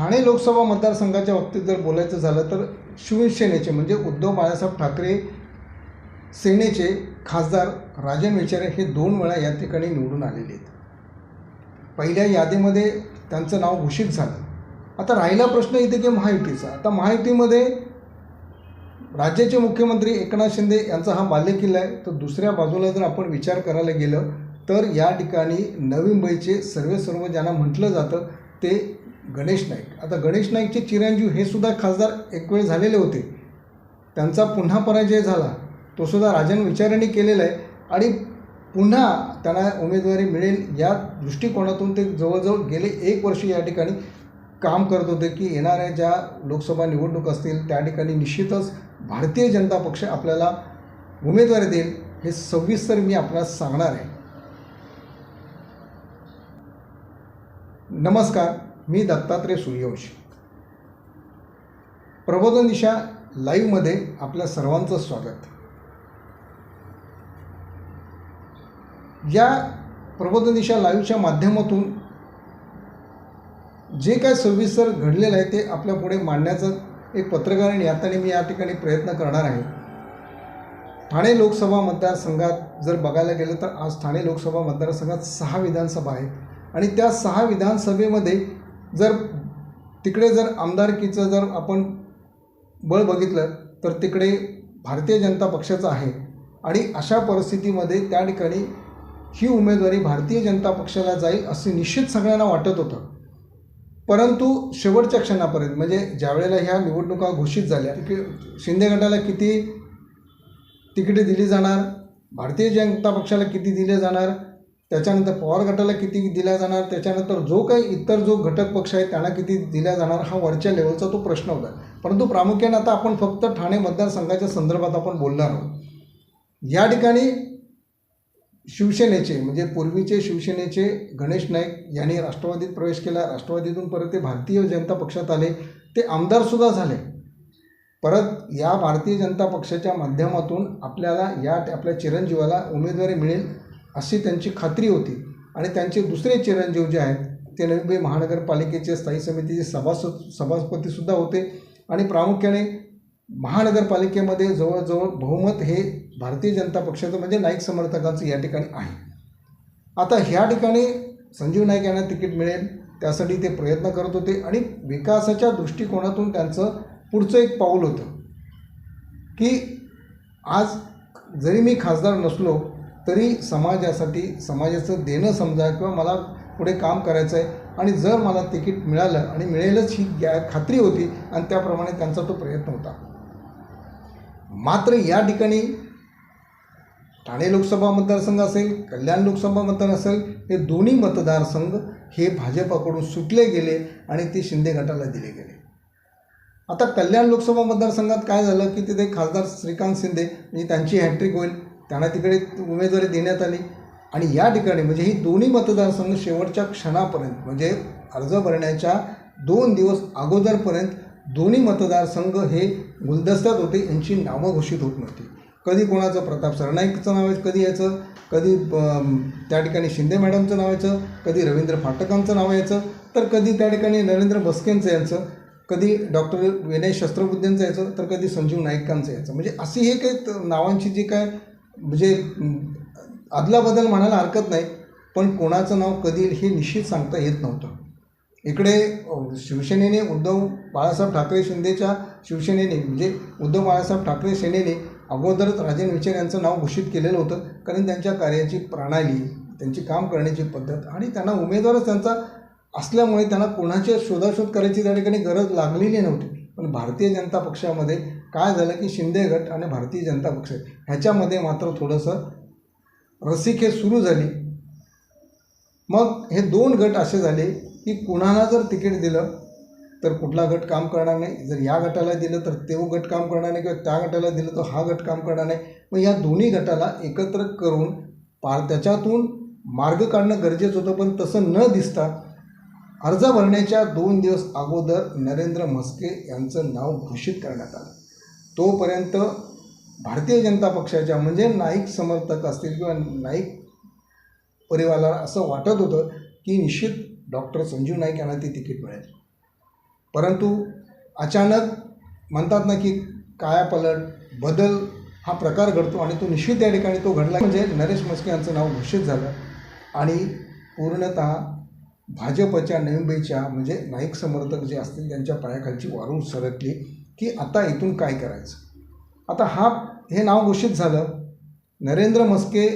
ठाणे लोकसभा मतदारसंघाच्या बाबतीत जर बोलायचं झालं तर शिवसेनेचे म्हणजे उद्धव बाळासाहेब ठाकरे सेनेचे खासदार राजन विचारे हे 2 वेळा या ठिकाणी निवडून आलेले आहेत. पहिल्या यादीमध्ये त्यांचं नाव घोषित झालं. आता राहिला प्रश्न इथे की महायुतीचा. आता महायुतीमध्ये राज्याचे मुख्यमंत्री एकनाथ शिंदे यांचा हा बालेकिल्ला आहे. तर दुसऱ्या बाजूला जर आपण विचार करायला गेलं तर या ठिकाणी नवी मुंबईचे सर्व ज्यांना म्हटलं जातं ते गणेश नाईक. आता गणेश नाईकचे चिरंजीव हे सुद्धा खासदार एक वेळ झालेले होते. त्यांचा पुन्हा पराजय झाला. तो सुद्धा राजन विचारेंनी केलेला आहे आणि पुन्हा त्यांना उमेदवारी मिळेल या दृष्टिकोनातून ते जवळजवळ गेले 1 वर्ष या ठिकाणी काम करत होते की येणाऱ्या ज्या लोकसभा निवडणूक असतील त्या ठिकाणी निश्चितच भारतीय जनता पक्ष आपल्याला उमेदवारी देईल. हे सविस्तर मी आपल्याला सांगणार आहे. नमस्कार, मी दत्तात्रय सूर्यवंशी. प्रबोधन दिशा लाईव्हमध्ये आपल्या सर्वांचं स्वागत. या प्रबोधन दिशा लाईव्हच्या माध्यमातून जे काय सविस्तर घडलेलं आहे ते आपल्या पुढे मांडण्याचं एक पत्रकार याताने मी या ठिकाणी प्रयत्न करणार आहे. ठाणे लोकसभा मतदारसंघात जर बघायला गेलं तर आज ठाणे लोकसभा मतदारसंघात 6 विधानसभा आहेत आणि त्या 6 विधानसभेमध्ये जर तिकडे जर आमदारकीचं जर आपण बळ बघितलं तर तिकडे भारतीय जनता पक्षाचं आहे आणि अशा परिस्थितीमध्ये त्या ठिकाणी ही उमेदवारी भारतीय जनता पक्षाला जाईल असे निश्चित सगळ्यांना वाटत होतं. परंतु शेवटच्या क्षणापर्यंत म्हणजे ज्यावेळेला ह्या निवडणुका घोषित झाल्या की शिंदे गटाला किती तिकिटे दिली जाणार, भारतीय जनता पक्षाला किती दिले जाणार, त्याच्यानंतर पवार गटाला किती दिल्या जाणार, त्याच्यानंतर जो काही इतर जो घटक पक्ष आहे त्यांना किती दिल्या जाणार, हा वरच्या लेवलचा तो प्रश्न होता. परंतु प्रामुख्याने आता आपण फक्त ठाणे मतदारसंघाच्या संदर्भात आपण बोलणार आहोत. या ठिकाणी शिवसेनेचे म्हणजे पूर्वीचे शिवसेनेचे गणेश नाईक यांनी राष्ट्रवादीत प्रवेश केला. राष्ट्रवादीतून परत ते भारतीय जनता पक्षात आले. ते आमदारसुद्धा झाले. परत या भारतीय जनता पक्षाच्या माध्यमातून आपल्याला आपल्या चिरंजीवाला उमेदवारी मिळेल अशी त्यांची खात्री होती आणि त्यांचे दुसरे चिरंजीव जे आहेत ते नवी मुंबई महानगरपालिकेचे स्थायी समितीचे सभापतीसुद्धा होते आणि प्रामुख्याने महानगरपालिकेमध्ये जवळजवळ बहुमत हे भारतीय जनता पक्षाचं म्हणजे नाईक समर्थकांचं या ठिकाणी आहे. आता ह्या ठिकाणी संजीव नाईक यांना तिकीट मिळेल त्यासाठी ते प्रयत्न करत होते आणि विकासाच्या दृष्टिकोनातून त्यांचं पुढचं एक पाऊल होतं की आज जरी मी खासदार नसलो तरी समाजासाठी समाजाचं देणं समजा किंवा मला पुढे काम करायचं आहे आणि जर मला तिकीट मिळालं आणि मिळेलच ही खात्री होती आणि त्याप्रमाणे त्यांचा तो प्रयत्न होता. मात्र या ठिकाणी ठाणे लोकसभा मतदारसंघ असेल, कल्याण लोकसभा मतदार असेल, हे दोन्ही मतदारसंघ हे भाजपाकडून सुटले गेले आणि ते शिंदे गटाला दिले गेले. आता कल्याण लोकसभा मतदारसंघात काय झालं की तिथे खासदार श्रीकांत शिंदे म्हणजे त्यांची हॅट्रिक होईल, त्यांना तिकडे उमेदवारी देण्यात आली आणि या ठिकाणी म्हणजे ही दोन्ही मतदारसंघ शेवटच्या क्षणापर्यंत म्हणजे अर्ज भरण्याच्या 2 दिवस अगोदरपर्यंत दोन्ही मतदारसंघ हे गुलदस्त्यात होते. यांची नावं घोषित होत नव्हती. कधी कोणाचं प्रताप सरनाईकचं नाव यायचं, कधी यायचं, कधी त्या ठिकाणी शिंदे मॅडमचं नाव यायचं, कधी रवींद्र फाटकांचं नाव यायचं, तर कधी त्या ठिकाणी नरेंद्र भस्केंचं यायचं, कधी डॉक्टर विनय शस्त्रबुद्धेंचं यायचं, तर कधी संजीव नाईकांचं यायचं. म्हणजे अशी हे काही नावांची जी काय म्हणजे अदलाबदल म्हणायला हरकत नाही, पण कोणाचं नाव कधी हे निश्चित सांगता येत नव्हतं. इकडे शिवसेनेने उद्धव बाळासाहेब ठाकरे शिंदेच्या शिवसेनेने म्हणजे उद्धव बाळासाहेब ठाकरे सेनेने अगोदरच राजन विचारे यांचं नाव घोषित केलेलं होतं कारण त्यांच्या कार्याची प्रणाली, त्यांची काम करण्याची पद्धत आणि त्यांना उमेदवारच त्यांचा असल्यामुळे त्यांना कोणाची शोधाशोध करायची त्या ठिकाणी गरज लागलेली नव्हती. पण भारतीय जनता पक्षामध्ये काय झालं की शिंदे गट आणि भारतीय जनता पक्ष ह्याच्यामध्ये मात्र थोडंसं रसिके सुरू झाली. मग हे 2 गट असे झाले की कुणाला जर तिकीट दिलं तर कुठला गट काम करणार नाही, जर या गटाला दिलं तर तो गट काम करणार नाही किंवा त्या गटाला दिलं तर हा गट काम करणार नाही. मग या दोन्ही गटाला एकत्र करून त्याच्यातून मार्ग काढणं गरजेचं होतं. पण तसं न दिसता अर्ज भरण्याच्या 2 दिवस अगोदर नरेंद्र म्हस्के यांचं नाव घोषित करण्यात आलं. तोपर्यंत भारतीय जनता पक्षाच्या म्हणजे नाईक समर्थक असतील किंवा नाईक परिवाराला असं वाटत होतं की निश्चित डॉक्टर संजीव नाईक यांना ती तिकीट मिळेल. परंतु अचानक म्हणतात ना की कायापलट बदल हा प्रकार घडतो आणि तो निश्चित त्या ठिकाणी तो घडला. म्हणजे नरेश म्हस्के यांचं नाव घोषित झालं आणि पूर्णतः भाजपच्या नवीनबेच्या म्हणजे नाईक समर्थक जे असतील त्यांच्या पायाखालची वाळू सरकली की आता इथून काय करायचं. आता हे नाव घोषित झालं. नरेंद्र म्हस्के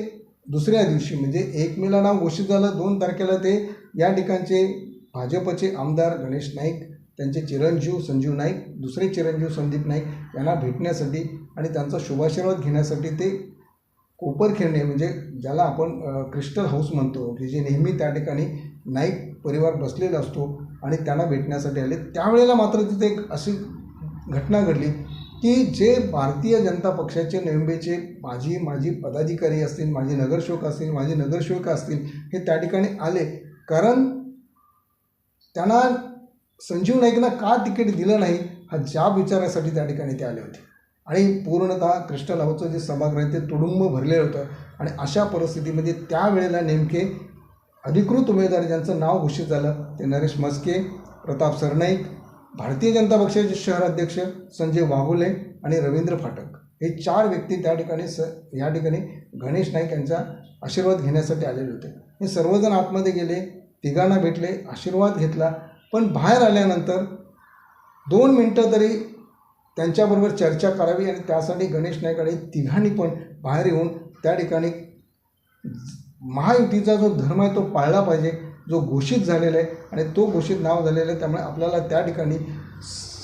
दुसऱ्या दिवशी म्हणजे 1 मेला नाव घोषित झालं. 2 तारखेला ते या ठिकाणचे भाजपचे आमदार गणेश नाईक, त्यांचे चिरंजीव संजीव नाईक, दुसरे चिरंजीव संदीप नाईक यांना भेटण्यासाठी आणि त्यांचा शुभाशीर्वाद घेण्यासाठी ते कोपरखिरणे म्हणजे ज्याला आपण क्रिस्टल हाऊस म्हणतो की जे नेहमी त्या ठिकाणी नाईक परिवार बसलेला असतो आणि त्यांना भेटण्यासाठी आले. त्यावेळेला मात्र तिथे एक अशी घटना घडली की जे भारतीय जनता पक्षाचे नविंबेचे माजी पदाधिकारी असतील, माजी नगरसेवक असतील, माजी नगरसेविका असतील, हे त्या ठिकाणी आले. कारण त्यांना संजीव नाईकना का तिकीट दिलं नाही हा जाब विचारासाठी त्या ठिकाणी ते आले होते. आणि पूर्णतः क्रिस्टल हाऊसचं जे सभागृह आहे ते तुडुंब भरलेलं होतं. आणि अशा परिस्थितीमध्ये त्यावेळेला नेमके अधिकृत उमेदवार ज्यांचं नाव घोषित झालं ते नरेश म्हस्के, प्रताप सरनाईक, भारतीय जनता पक्षाचे शहर अध्यक्ष संजय वाघोले आणि रवींद्र फाटक हे 4 व्यक्ती त्या ठिकाणी या ठिकाणी गणेश नाईक यांचा आशीर्वाद घेण्यासाठी आलेले होते. हे सर्वजण आतमध्ये गेले, तिघांना भेटले, आशीर्वाद घेतला. पण बाहेर आल्यानंतर 2 मिनटं तरी त्यांच्याबरोबर चर्चा करावी आणि त्यासाठी गणेश नाईक आणि तिघांनी पण बाहेर येऊन त्या ठिकाणी महायुतीचा जो धर्म आहे तो पाळला पाहिजे, जो घोषित झालेला आहे आणि तो घोषित नाव झालेलं आहे. त्यामुळे आपल्याला त्या ठिकाणी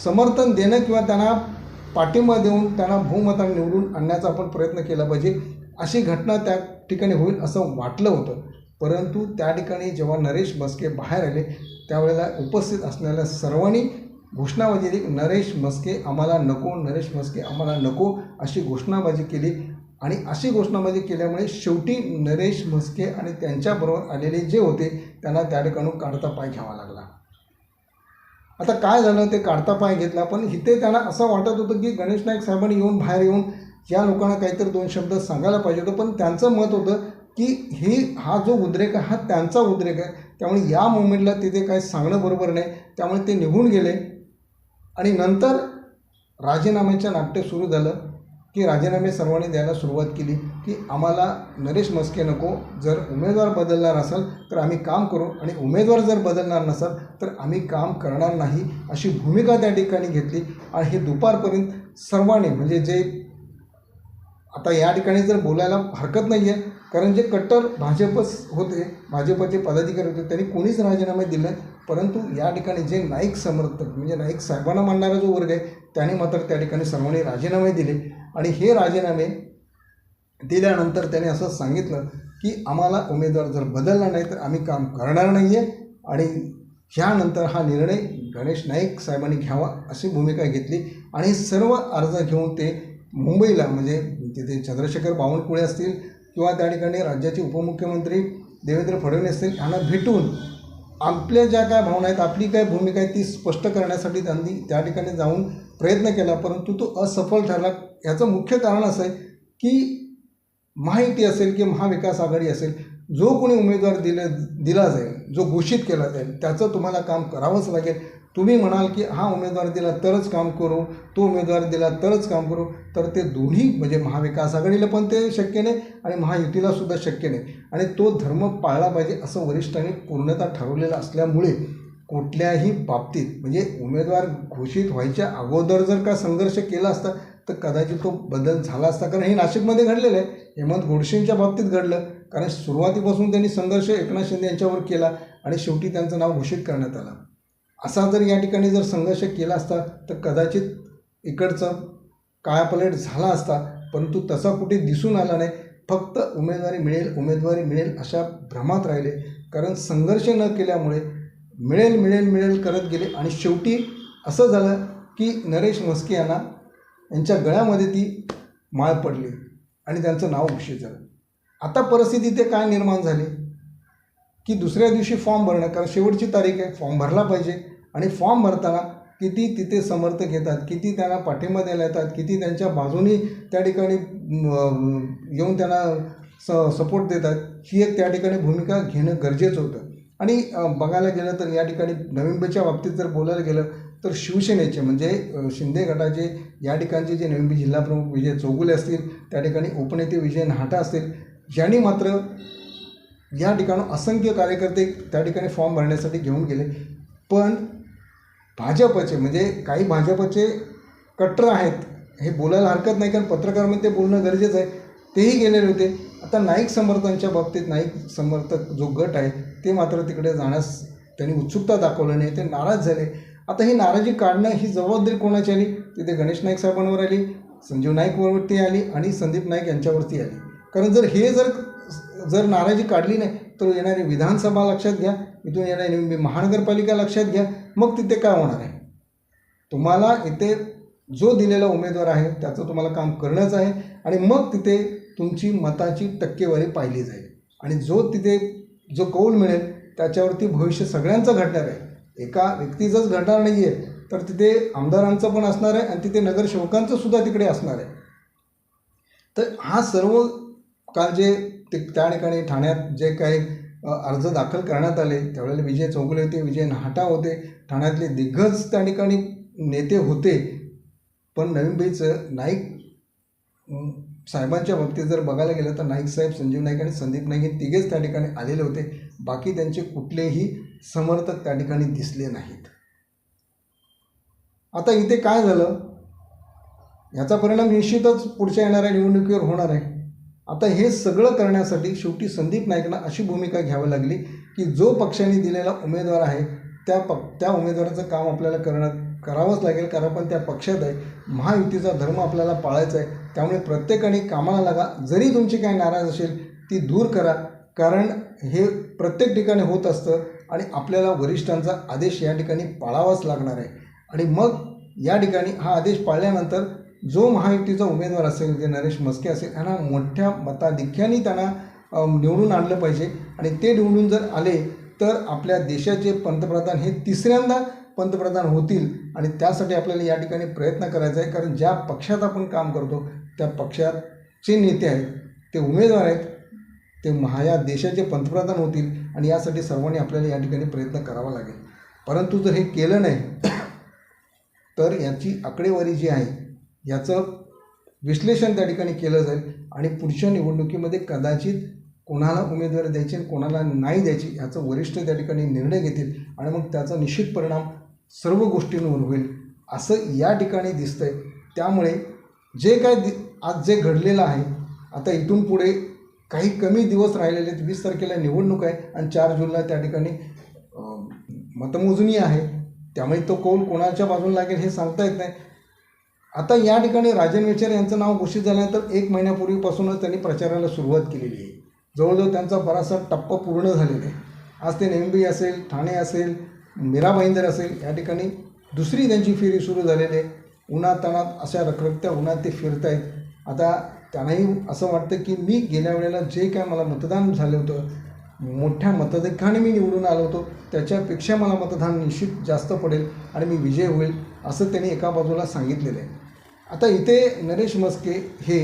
समर्थन देणं किंवा त्यांना पाठिंबा देऊन त्यांना बहुमताने निवडून आणण्याचा आपण प्रयत्न केला पाहिजे, अशी घटना त्या ठिकाणी होईल असं वाटलं होतं. परंतु त्या ठिकाणी जेव्हा नरेश म्हस्के बाहेर आले त्यावेळेला उपस्थित असलेल्या सर्वांनी घोषणाबाजी दिली, नरेश म्हस्के आम्हाला नको, नरेश म्हस्के आम्हाला नको अशी घोषणाबाजी केली. आणि अशी घोषणाबाजी केल्यामुळे शेवटी नरेश म्हस्के आणि त्यांच्याबरोबर आलेले जे होते त्यांना त्या ठिकाणून काढता पाय घ्यावा लागला. आता काय झालं ते काढता पाय घेतला, पण इथे त्यांना असं वाटत होतं की गणेश नाईक साहेबांनी बाहेर येऊन या लोकांना काहीतरी 2 शब्द सांगायला पाहिजे होतं. पण त्यांचं मत होतं की हा जो उद्रेक आहे हा त्यांचा उद्रेक आहे, त्यामुळे या मोमेंटला तिथे काय सांगणं बरोबर नाही. त्यामुळे ते निघून गेले. आणि नंतर राजीनाम्याचं नाट्य सुरू झालं की राजीनामे सर्वांनी द्यायला सुरुवात केली की आम्हाला नरेश म्हस्के नको, जर उमेदवार बदलणार असेल तर आम्ही काम करू आणि उमेदवार जर बदलणार नसेल तर आम्ही काम करणार नाही अशी भूमिका त्या ठिकाणी घेतली. आणि हे दुपारपर्यंत सर्वांनी म्हणजे जे आता या ठिकाणी जर बोलायला हरकत नाही आहे, कारण जे कट्टर भाजपचे पदाधिकारी होते त्यांनी कोणीच राजीनामे दिले नाही. परंतु या ठिकाणी जे नाईक समर्थक म्हणजे नाईक साहेबांना मानणारा जो वर्ग आहे त्याने मात्र त्या ठिकाणी सर्वांनी राजीनामे दिले. आणि हे राजीनामे दिल्यानंतर त्याने असं सांगितलं की आम्हाला उमेदवार जर बदलला नाही तर आम्ही काम करणार नाही आहे. आणि ह्यानंतर हा निर्णय गणेश नाईक साहेबांनी घ्यावा अशी भूमिका घेतली. आणि सर्व अर्ज घेऊन ते मुंबईला म्हणजे तिथे चंद्रशेखर बावनकुळे असतील किंवा त्या ठिकाणी राज्याचे उपमुख्यमंत्री देवेंद्र फडणवीस असतील यांना भेटून आपल्या ज्या काय भावना आहेत, आपली काय भूमिका आहे ती स्पष्ट करण्यासाठी त्यांनी त्या ठिकाणी जाऊन प्रयत्न केला. परंतु तो असफल ठरला. याचं मुख्य कारण असं आहे की महायुती असेल की महाविकास आघाडी असेल, जो कोणी उमेदवार दिला जाईल, जो घोषित केला जाईल त्याचं तुम्हाला काम करावंच लागेल. तुम्ही म्हणाल की हा उमेदवार दिला तरच काम करू, तो उमेदवार दिला तरच काम करू, तर ते दोन्ही म्हणजे महाविकास आघाडीला पण ते शक्य नाही आणि महायुतीलासुद्धा शक्य नाही. आणि तो धर्म पाळला पाहिजे असं वरिष्ठांनी पूर्णतः ठरवलेलं असल्यामुळे कुठल्याही बाबतीत म्हणजे उमेदवार घोषित व्हायच्या अगोदर जर का संघर्ष केला असता तर कदाचित तो बदल झाला असता. कारण हे नाशिकमध्ये घडलेलं आहे, हेमंत गोडसेंच्या बाबतीत घडलं. कारण सुरुवातीपासून त्यांनी संघर्ष एकनाथ शिंदे यांच्यावर केला आणि शेवटी त्यांचं नाव घोषित करण्यात आलं. असा जर या ठिकाणी जर संघर्ष केला असता तर कदाचित इकडचं कायापलट झाला असता. परंतु तसा कुठे दिसून आला नाही. फक्त उमेदवारी मिळेल अशा भ्रमात राहिले. कारण संघर्ष न केल्यामुळे मिळेल करत गेले आणि शेवटी असं झालं की नरेश म्हस्के यांच्या गळ्यामध्ये ती माळ पडली आणि त्यांचं नाव घोषित झालं. आता परिस्थिती ते काय निर्माण झाली की दुसऱ्या दिवशी फॉर्म भरणं, कारण शेवटची तारीख आहे, फॉर्म भरला पाहिजे. आणि फॉर्म भरताना किती तिथे समर्थक येतात, किती त्यांना पाठिंबा द्यायला येतात, किती त्यांच्या बाजूनी त्या ठिकाणी येऊन त्यांना सपोर्ट देतात, ही एक त्या ठिकाणी भूमिका घेणं गरजेचं होतं. आणि बघायला गेलं तर या ठिकाणी नवीन बेच्या बाबतीत जर बोलायला गेलं तर शिवसेनेचे म्हणजे शिंदे गटाचे या ठिकाणचे जे नवी जिल्हा प्रमुख विजय चौगुले असतील, त्या ठिकाणी उपनेते विजय नाहटा असतील, यांनी मात्र या ठिकाणी असंख्य कार्यकर्ते त्या ठिकाणी फॉर्म भरण्यासाठी घेऊन गेले. पण भाजपचे म्हणजे काही भाजपचे कट्टर आहेत, हे बोलायला हरकत नाही कारण पत्रकारांमध्ये ते बोलणं गरजेचं आहे, तेही गेलेले होते. आता नाईक समर्थकांच्या बाबतीत नाईक समर्थक जो गट आहे ते मात्र तिकडे जाण्यास त्यांनी उत्सुकता दाखवली नाही, ते नाराज झाले. आता ही नाराजी काढणं ही जबाबदारी कोणाची आली? तिथे गणेश नाईक साहेबांवर आली, संजीव नाईकवरती आली आणि संदीप नाईक यांच्यावरती आली. कारण जर नाराजी काढली नाही तर येणारी विधानसभा लक्षात घ्या, इथून येणारी महानगरपालिका लक्षात घ्या, मग तिथे काय होणार आहे? तुम्हाला इथे जो दिलेला उमेदवार आहे त्याचं तुम्हाला काम करणंच आहे आणि मग तिथे तुमची मताची टक्केवारी पाहिली जाईल आणि तिथे जो कौल मिळेल त्याच्यावरती भविष्य सगळ्यांचं घडणार आहे. एका व्यक्तीचंच घडणार नाही आहे, तर तिथे आमदारांचं पण असणार आहे आणि तिथे नगरसेवकांचं सुद्धा तिकडे असणार आहे. तर हा सर्व काल जे त्या ठिकाणी ठाण्यात जे काही अर्ज दाखल करण्यात आले त्यावेळेला विजय चौगुले होते, विजय नाहटा होते, ठाण्यातले दिग्गज त्या ठिकाणी नेते होते. पण नवीन मुंबईचं नाईक साहेबांच्या बाबतीत जर बघायला गेलं तर नाईक साहेब, संजीव नाईक आणि संदीप नाईक हे तिघेच त्या ठिकाणी आलेले होते. बाकी त्यांचे कुठलेही समर्थक त्या ठिकाणी दिसले नाहीत. आता इथे काय झालं याचा परिणाम निश्चितच पुढच्या येणाऱ्या निवडणुकीवर होणार आहे. आता हे सगळं करण्यासाठी शेवटी संदीप नाईकला अशी भूमिका घ्यावी लागली की जो पक्षाने दिलेला उमेदवार आहे त्या उमेदवाराचं काम आपल्याला करावंच लागेल, कारण आपण त्या पक्षात आहे, महायुतीचा धर्म आपल्याला पाळायचा आहे. त्यामुळे प्रत्येकाने कामाला लागा, जरी तुमची काही नाराज असेल ती दूर करा, कारण हे प्रत्येक ठिकाणी होत असतं आणि आपल्याला वरिष्ठांचा आदेश या ठिकाणी पाळावाच लागणार आहे. आणि मग या ठिकाणी हा आदेश पाळल्यानंतर जो महायुतीचा उमेदवार असेल, जे नरेश म्हस्के असेल, यांना मोठ्या मताधिक्याने त्यांना निवडून आणलं पाहिजे आणि ते निवडून जर आले तर आपल्या देशाचे पंतप्रधान हे तिसऱ्यांदा पंतप्रधान होतील आणि त्यासाठी आपल्याला या ठिकाणी प्रयत्न करायचा आहे. कारण ज्या पक्षात आपण काम करतो त्या पक्षाचे नेते आहेत, ते उमेदवार आहेत, ते या देशाचे पंतप्रधान होतील आणि यासाठी सर्वांनी आपल्याला या ठिकाणी प्रयत्न करावा लागेल. परंतु जर हे केलं नाही तर याची आकडेवारी जी आहे याचं विश्लेषण त्या ठिकाणी केलं जाईल आणि पुढच्या निवडणुकीमध्ये कदाचित कोणाला उमेदवारी द्यायची आणि कोणाला नाही द्यायची याचं वरिष्ठ त्या ठिकाणी निर्णय घेतील आणि मग त्याचा निश्चित परिणाम सर्व गोष्टींवर होईल असं या ठिकाणी दिसतंय. त्यामुळे जे काय आज जे घडलेलं आहे, आता इथून पुढे काही कमी दिवस राहिलेले आहेत. 20 तारखेला निवडणूक आहे आणि 4 जूनला त्या ठिकाणी मतमोजणी आहे. त्यामुळे तो कौल कोणाच्या बाजूला लागेल हे सांगता येत नाही. आता या ठिकाणी राजन विचार यांचं नाव घोषित झाल्यानंतर 1 महिन्यापूर्वीपासूनच त्यांनी प्रचाराला सुरुवात केलेली आहे. जवळजवळ त्यांचा बराचसा टप्पा पूर्ण झालेला आहे. आज ते नेमबी असेल, ठाणे असेल, मीरा भाईंदर असेल, या ठिकाणी दुसरी त्यांची फेरी सुरू झालेली आहे. उन्हातानात अशा रखरखत्या उन्हात ते फिरत आहेत. आता त्यांनाही असं वाटतं की मी गेल्या वेळेला जे काय मला मतदान झालं होतं, मोठ्या मताधिक्याने मी निवडून आलो होतो, त्याच्यापेक्षा मला मतदान निश्चित जास्त पडेल आणि मी विजय होईल असं त्यांनी एका बाजूला सांगितलेलं आहे. आता इथे नरेश म्हस्के हे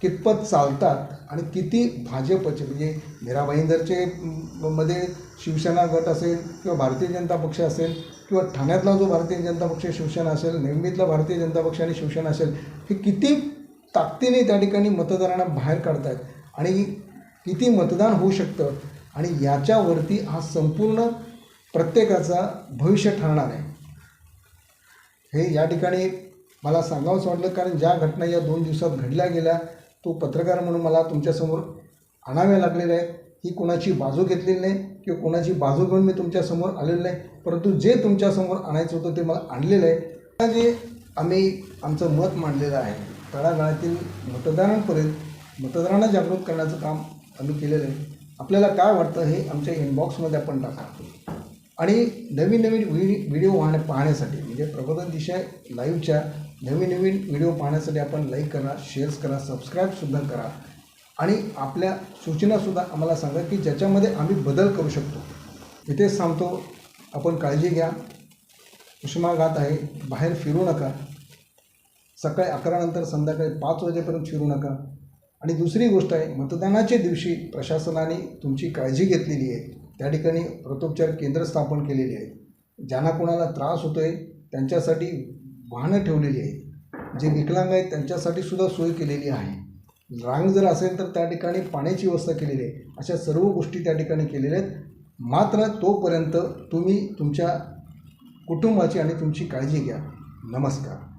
कितपत चालतात आणि किती भाजपचे म्हणजे मीरा भाईंदरचे मध्ये शिवसेना गट असेल किंवा भारतीय जनता पक्ष असेल किंवा ठाण्यातला जो भारतीय जनता पक्ष शिवसेना असेल, नेमबीतला भारतीय जनता पक्ष आणि शिवसेना असेल, हे किती ताकदीने त्या ठिकाणी मतदारांना बाहेर काढत आहेत आणि किती मतदान होऊ शकतं आणि याच्यावरती हा संपूर्ण प्रत्येकाचा भविष्य ठरणार आहे. हे या ठिकाणी मला सांगावंच वाटलं, कारण ज्या घटना या 2 दिवसात घडल्या गेल्या तो पत्रकार म्हणून मला तुमच्यासमोर आणाव्या लागलेल्या आहेत. ही कोणाची बाजू घेतलेली नाही किंवा कोणाची बाजू घेऊन मी तुमच्यासमोर आलेलं नाही, परंतु जे तुमच्यासमोर आणायचं होतं ते मला आणलेलं आहे. जे आम्ही आमचं मत मांडलेलं आहे, तळागाळातील मतदारांपर्यंत मतदारांना जागृत करण्याचं काम आम्ही केलेलं आहे. आपल्याला काय वाटतं हे आमच्या इनबॉक्समध्ये आपण टाका आणि नवीन व्हिडिओ पाहण्यासाठी म्हणजे प्रबोधन दिशा लाईव्हच्या नवीन व्हिडिओ पाहण्यासाठी आपण लाईक करा, शेअर्स करा, सबस्क्राईबसुद्धा करा आणि आपल्या सूचनासुद्धा आम्हाला सांगा की ज्याच्यामध्ये आम्ही बदल करू शकतो. इथेच थांबतो. आपण काळजी घ्या. उष्माघात आहे, बाहेर फिरू नका. सकाळी 11 नंतर संध्याकाळी 5 वाजेपर्यंत फिरू नका. आणि दुसरी गोष्ट आहे, मतदानाच्या दिवशी प्रशासनाने तुमची काळजी घेतलेली आहे. त्या ठिकाणी प्रत्योपचार केंद्र स्थापन केलेली आहेत. ज्यांना कोणाला त्रास होतो आहे त्यांच्यासाठी वाहनं ठेवलेली आहेत. जे विकलांग आहेत त्यांच्यासाठी सुद्धा सोय केलेली आहे. रांग जर असेल तर त्या ठिकाणी पाण्याची व्यवस्था केलेली आहे. अशा सर्व गोष्टी त्या ठिकाणी केलेल्या आहेत. मात्र तोपर्यंत तुम्ही तुमच्या कुटुंबाची आणि तुमची काळजी घ्या. नमस्कार.